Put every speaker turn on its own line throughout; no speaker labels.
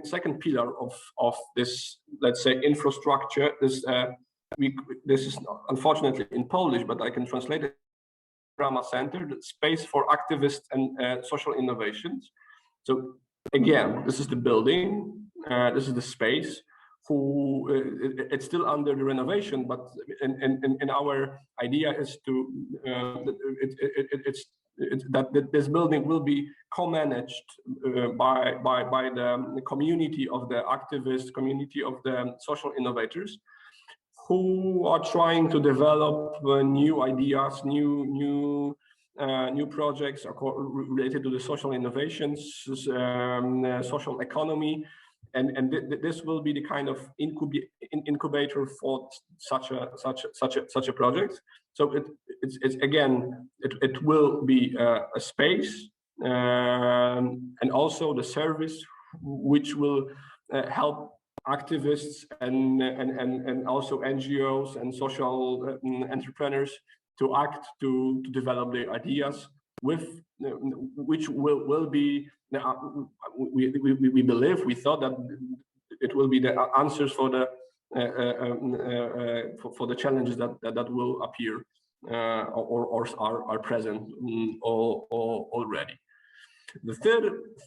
second pillar of this, let's say, infrastructure. This is unfortunately in Polish, but I can translate it. Drama Center, the space for activists and social innovations. So again, this is the building, this is the space. It's still under the renovation, but in our idea is to that this building will be co-managed by the community of the activists, community of the social innovators, who are trying to develop new ideas, new projects related to the social innovations, social economy, and this will be the kind of incubator for such a project. So it's again, it will be a space and also the service which will help activists and also NGOs and social entrepreneurs to act, to develop their ideas, with which will be we believe, we thought that it will be the answers for the challenges that will appear or are present already. The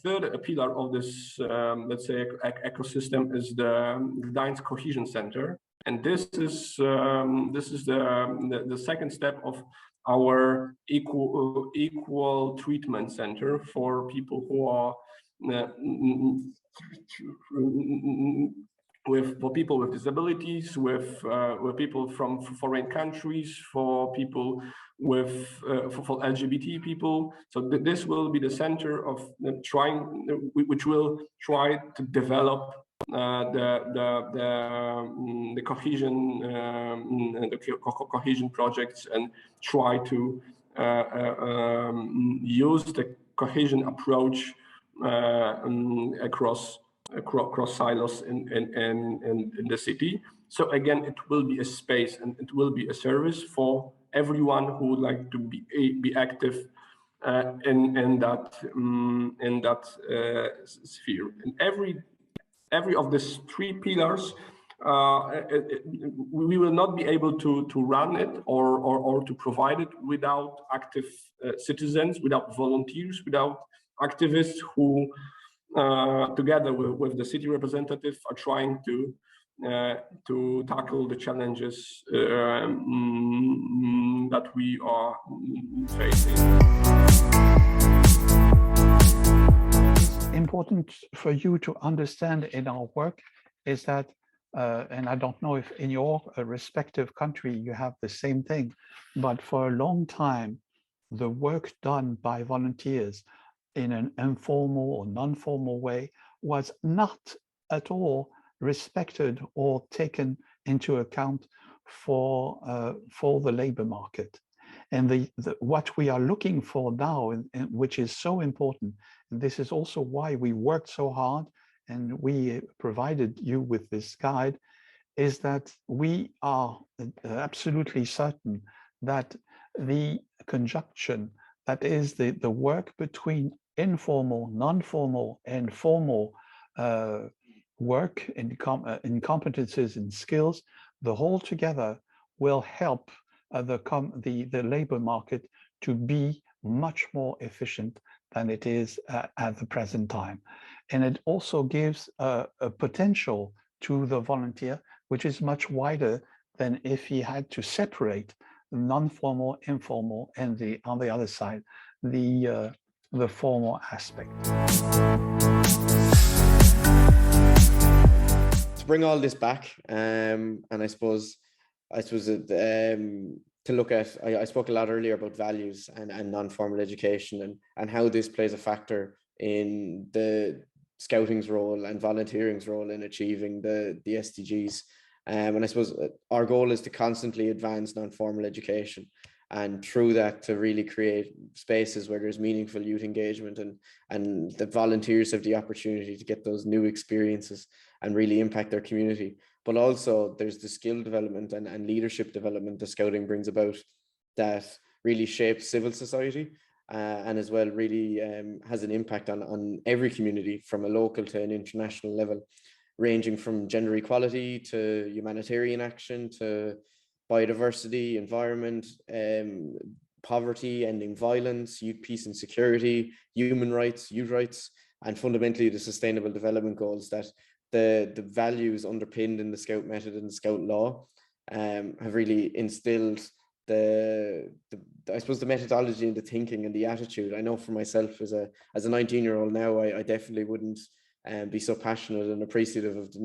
third pillar of this, let's say, ecosystem is the Gdańsk Cohesion Center, and this is the second step of our equal treatment center for people who are for people with disabilities, with people from foreign countries, for people with for LGBT people. So this will be the center of which will try to develop the cohesion projects and try to use the cohesion approach across silos in the city. So again, it will be a space and it will be a service for everyone who would like to be active in that sphere. And every of these three pillars, we will not be able to run it or to provide it without active citizens, without volunteers, without activists who together with the city representative are trying to tackle the challenges that we are facing.
It's important for you to understand in our work is that, and I don't know if in your respective country you have the same thing, but for a long time, the work done by volunteers in an informal or non-formal way was not at all respected or taken into account for the labor market. And what we are looking for now, and which is so important, and this is also why we worked so hard and we provided you with this guide, is that we are absolutely certain that the conjunction, that is the work between informal, non-formal, and formal work in competences and skills, the whole together will help the labor market to be much more efficient than it is at the present time. And it also gives a potential to the volunteer, which is much wider than if he had to separate non-formal, informal, and on the other side, the formal aspect.
To bring all this back, and I suppose to look at, I spoke a lot earlier about values and non-formal education and how this plays a factor in the scouting's role and volunteering's role in achieving the SDGs. And I suppose our goal is to constantly advance non-formal education, and through that to really create spaces where there's meaningful youth engagement and the volunteers have the opportunity to get those new experiences and really impact their community. But also there's the skill development and leadership development that scouting brings about that really shapes civil society and as well really has an impact on every community from a local to an international level, ranging from gender equality to humanitarian action to biodiversity, environment, poverty, ending violence, youth peace and security, human rights, youth rights, and fundamentally the sustainable development goals that the values underpinned in the Scout method and the Scout law have really instilled I suppose the methodology and the thinking and the attitude. I know for myself as a 19-year-old now, I definitely wouldn't be so passionate and appreciative of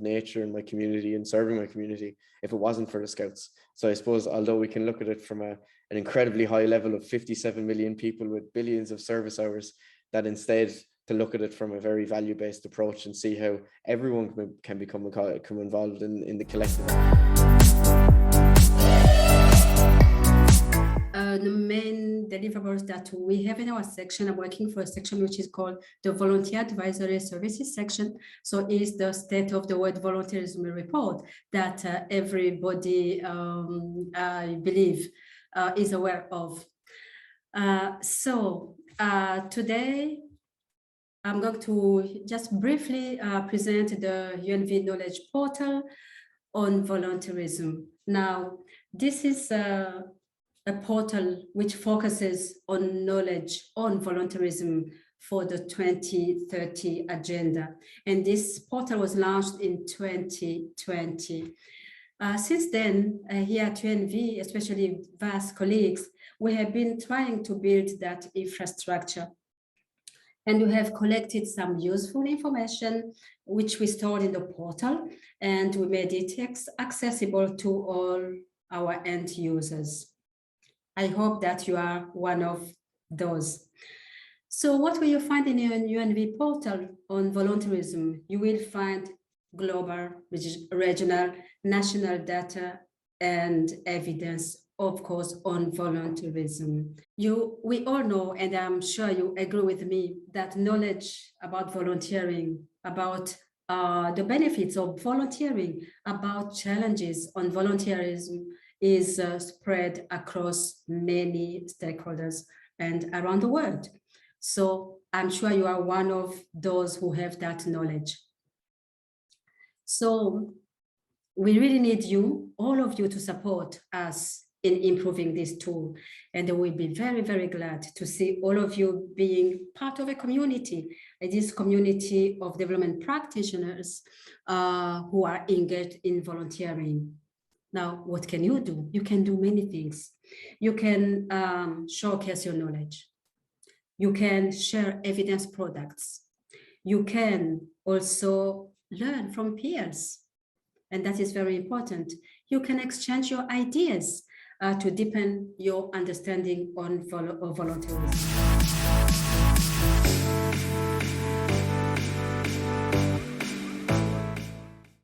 nature and my community and serving my community if it wasn't for the Scouts. So I suppose although we can look at it from an incredibly high level of 57 million people with billions of service hours, that instead to look at it from a very value-based approach and see how everyone can become involved in the collective.
The main deliverables that we have in our section, I'm working for a section which is called the Volunteer Advisory Services section. So it's the state of the world volunteerism report that everybody, I believe, is aware of. Today, I'm going to just briefly present the UNV Knowledge Portal on volunteerism. Now, this is a portal which focuses on knowledge on volunteerism for the 2030 agenda. And this portal was launched in 2020. Since then, here at UNV, especially VAS colleagues, we have been trying to build that infrastructure. And we have collected some useful information, which we stored in the portal, and we made it accessible to all our end users. I hope that you are one of those. So what will you find in your UNV portal on volunteerism? You will find global, regional, national data and evidence, of course, on volunteerism. We all know, and I'm sure you agree with me, that knowledge about volunteering, about the benefits of volunteering, about challenges on volunteerism is spread across many stakeholders and around the world. So I'm sure you are one of those who have that knowledge. So we really need you, all of you, to support us in improving this tool. And we'll be very, very glad to see all of you being part of a community, this community of development practitioners who are engaged in volunteering. Now, what can you do? You can do many things. You can showcase your knowledge. You can share evidence products. You can also learn from peers. And that is very important. You can exchange your ideas to deepen your understanding on volunteerism.